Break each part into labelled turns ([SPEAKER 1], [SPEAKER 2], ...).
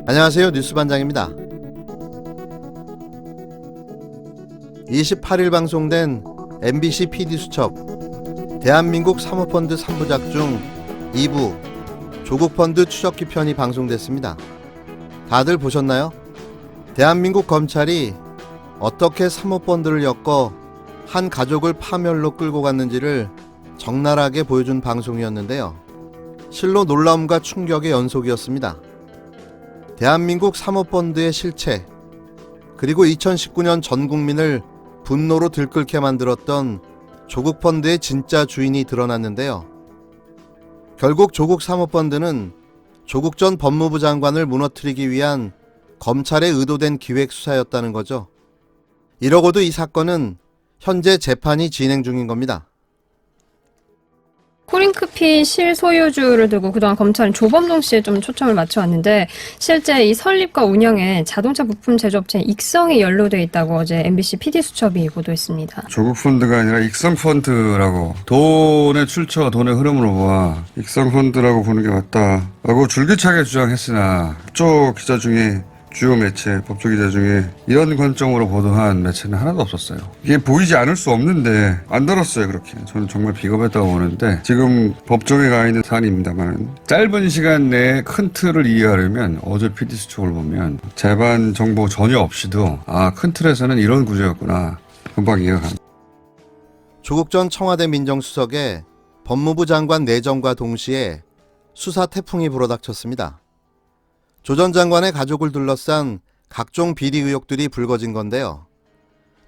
[SPEAKER 1] 안녕하세요. 뉴스반장입니다. 28일 방송된 MBC PD수첩 대한민국 사모펀드 3부작 중 2부 조국펀드 추적기 편이 방송됐습니다. 다들 보셨나요? 대한민국 검찰이 어떻게 사모펀드를 엮어 한 가족을 파멸로 끌고 갔는지를 적나라하게 보여준 방송이었는데요. 실로 놀라움과 충격의 연속이었습니다. 대한민국 사모펀드의 실체, 그리고 2019년 전 국민을 분노로 들끓게 만들었던 조국펀드의 진짜 주인이 드러났는데요. 결국 조국 사모펀드는 조국 전 법무부 장관을 무너뜨리기 위한 검찰의 의도된 기획 수사였다는 거죠. 이러고도 이 사건은 현재 재판이 진행 중인 겁니다.
[SPEAKER 2] 코링크피 실소유주를 두고 그동안 검찰은 조범동 씨에 좀 초점을 맞춰왔는데 실제 이 설립과 운영에 자동차 부품 제조업체 익성이 연루돼 있다고 어제 MBC PD수첩이 보도했습니다.
[SPEAKER 3] 조국펀드가 아니라 익성펀드라고, 돈의 출처, 돈의 흐름으로 봐 익성펀드라고 보는 게 맞다라고 줄기차게 주장했으나 법조 기자 중에 주요 매체, 법조 기자 중에 이런 관점으로 보도한 매체는 하나도 없었어요. 이게 보이지 않을 수 없는데 안 다뤘어요. 그렇게 저는 정말 비겁했다고 보는데, 지금 법정에 가 있는 사안입니다만 짧은 시간 내에 큰 틀을 이해하려면 어제 PD수첩을 보면 재반 정보 전혀 없이도 큰 틀에서는 이런 구조였구나 금방 이해가 갑니다.
[SPEAKER 1] 조국 전 청와대 민정수석의 법무부 장관 내정과 동시에 수사 태풍이 불어닥쳤습니다. 조 전 장관의 가족을 둘러싼 각종 비리 의혹들이 불거진 건데요.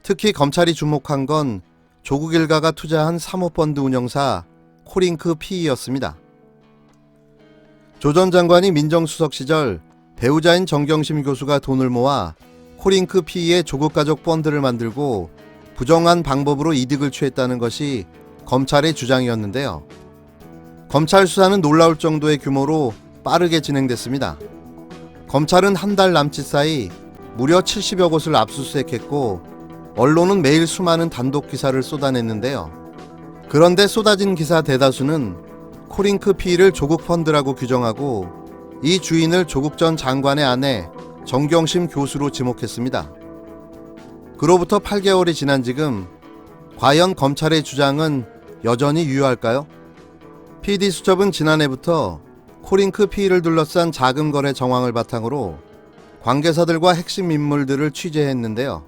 [SPEAKER 1] 특히 검찰이 주목한 건 조국 일가가 투자한 사모펀드 운영사 코링크피이였습니다. 조 전 장관이 민정수석 시절 배우자인 정경심 교수가 돈을 모아 코링크피이의 조국 가족 펀드를 만들고 부정한 방법으로 이득을 취했다는 것이 검찰의 주장이었는데요. 검찰 수사는 놀라울 정도의 규모로 빠르게 진행됐습니다. 검찰은 한 달 남짓 사이 무려 70여 곳을 압수수색했고 언론은 매일 수많은 단독 기사를 쏟아냈는데요. 그런데 쏟아진 기사 대다수는 코링크피이를 조국펀드라고 규정하고 이 주인을 조국 전 장관의 아내 정경심 교수로 지목했습니다. 그로부터 8개월이 지난 지금 과연 검찰의 주장은 여전히 유효할까요? PD수첩은 지난해부터 코링크피이를 둘러싼 자금 거래 정황을 바탕으로 관계사들과 핵심 인물들을 취재했는데요.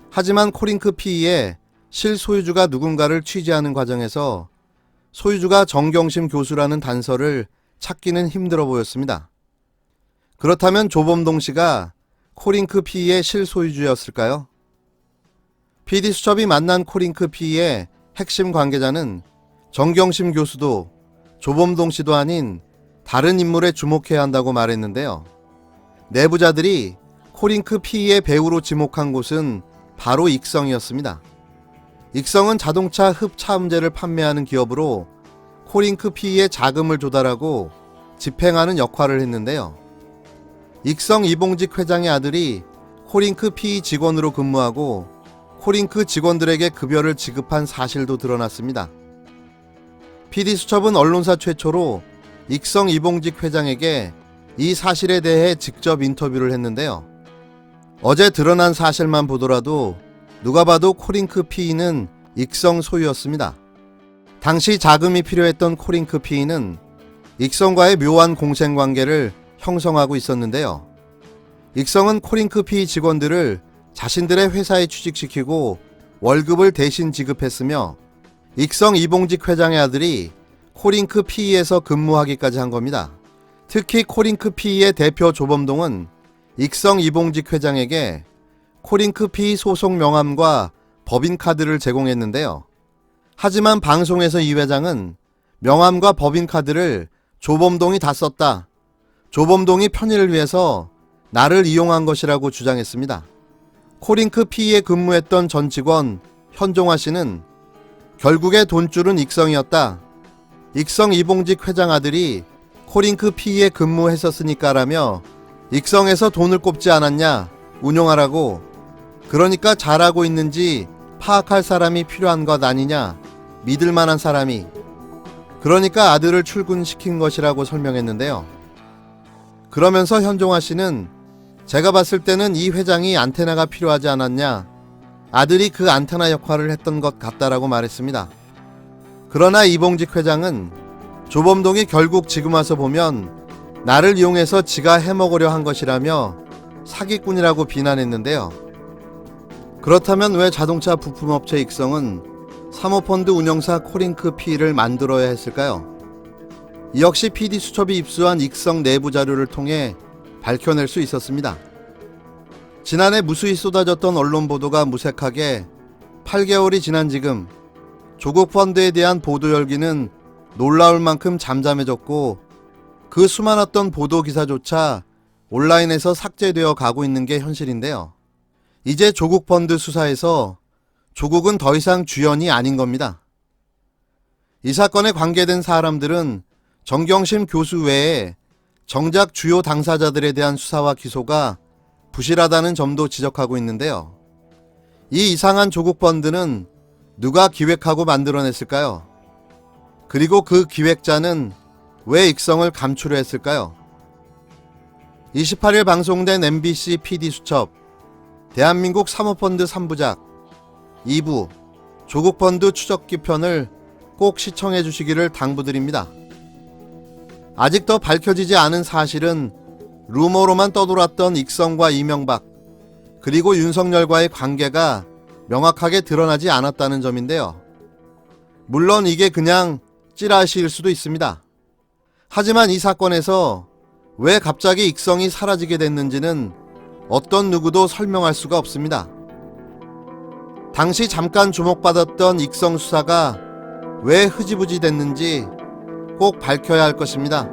[SPEAKER 1] 하지만 코링크피이의 실소유주가 누군가를 취재하는 과정에서 소유주가 정경심 교수라는 단서를 찾기는 힘들어 보였습니다. 그렇다면 조범동 씨가 코링크피이의 실소유주였을까요? PD수첩이 만난 코링크피이의 핵심 관계자는 정경심 교수도 조범동 씨도 아닌 다른 인물에 주목해야 한다고 말했는데요. 내부자들이 코링크피이의 배우로 지목한 곳은 바로 익성이었습니다. 익성은 자동차 흡차음제를 판매하는 기업으로 코링크피이의 자금을 조달하고 집행하는 역할을 했는데요. 익성 이봉직 회장의 아들이 코링크피이 직원으로 근무하고 코링크 직원들에게 급여를 지급한 사실도 드러났습니다. PD수첩은 언론사 최초로 익성 이봉직 회장에게 이 사실에 대해 직접 인터뷰를 했는데요. 어제 드러난 사실만 보더라도 누가 봐도 코링크피이는 익성 소유였습니다. 당시 자금이 필요했던 코링크피이는 익성과의 묘한 공생관계를 형성하고 있었는데요. 익성은 코링크피이 직원들을 자신들의 회사에 취직시키고 월급을 대신 지급했으며 익성 이봉직 회장의 아들이 코링크피이에서 근무하기까지 한 겁니다. 특히 코링크피이의 대표 조범동은 익성 이봉직 회장에게 코링크피이 소속 명함과 법인카드를 제공했는데요. 하지만 방송에서 이 회장은 명함과 법인카드를 조범동이 다 썼다, 조범동이 편의를 위해서 나를 이용한 것이라고 주장했습니다. 코링크피이에 근무했던 전 직원 현종화 씨는 결국에 돈줄은 익성이었다, 익성 이봉직 회장 아들이 코링크피이에 근무했었으니까라며 익성에서 돈을 꼽지 않았냐, 운용하라고, 그러니까 잘하고 있는지 파악할 사람이 필요한 것 아니냐, 믿을 만한 사람이, 그러니까 아들을 출근시킨 것이라고 설명했는데요. 그러면서 현종화 씨는 제가 봤을 때는 이 회장이 안테나가 필요하지 않았냐, 아들이 그 안테나 역할을 했던 것 같다라고 말했습니다. 그러나 이봉직 회장은 조범동이 결국 지금 와서 보면 나를 이용해서 지가 해먹으려 한 것이라며 사기꾼이라고 비난했는데요. 그렇다면 왜 자동차 부품업체 익성은 사모펀드 운영사 코링크 P를 만들어야 했을까요? 이 역시 PD수첩이 입수한 익성 내부 자료를 통해 밝혀낼 수 있었습니다. 지난해 무수히 쏟아졌던 언론 보도가 무색하게 8개월이 지난 지금 조국 펀드에 대한 보도 열기는 놀라울 만큼 잠잠해졌고 그 수많았던 보도 기사조차 온라인에서 삭제되어 가고 있는 게 현실인데요. 이제 조국 펀드 수사에서 조국은 더 이상 주연이 아닌 겁니다. 이 사건에 관계된 사람들은 정경심 교수 외에 정작 주요 당사자들에 대한 수사와 기소가 부실하다는 점도 지적하고 있는데요. 이 이상한 조국 펀드는 누가 기획하고 만들어냈을까요? 그리고 그 기획자는 왜 익성을 감추려 했을까요? 28일 방송된 MBC PD수첩 대한민국 사모펀드 3부작 2부 조국펀드 추적기 편을 꼭 시청해 주시기를 당부드립니다. 아직 더 밝혀지지 않은 사실은 루머로만 떠돌았던 익성과 이명박 그리고 윤석열과의 관계가 명확하게 드러나지 않았다는 점인데요. 물론 이게 그냥 찌라시일 수도 있습니다. 하지만 이 사건에서 왜 갑자기 익성이 사라지게 됐는지는 어떤 누구도 설명할 수가 없습니다. 당시 잠깐 주목받았던 익성 수사가 왜 흐지부지 됐는지 꼭 밝혀야 할 것입니다.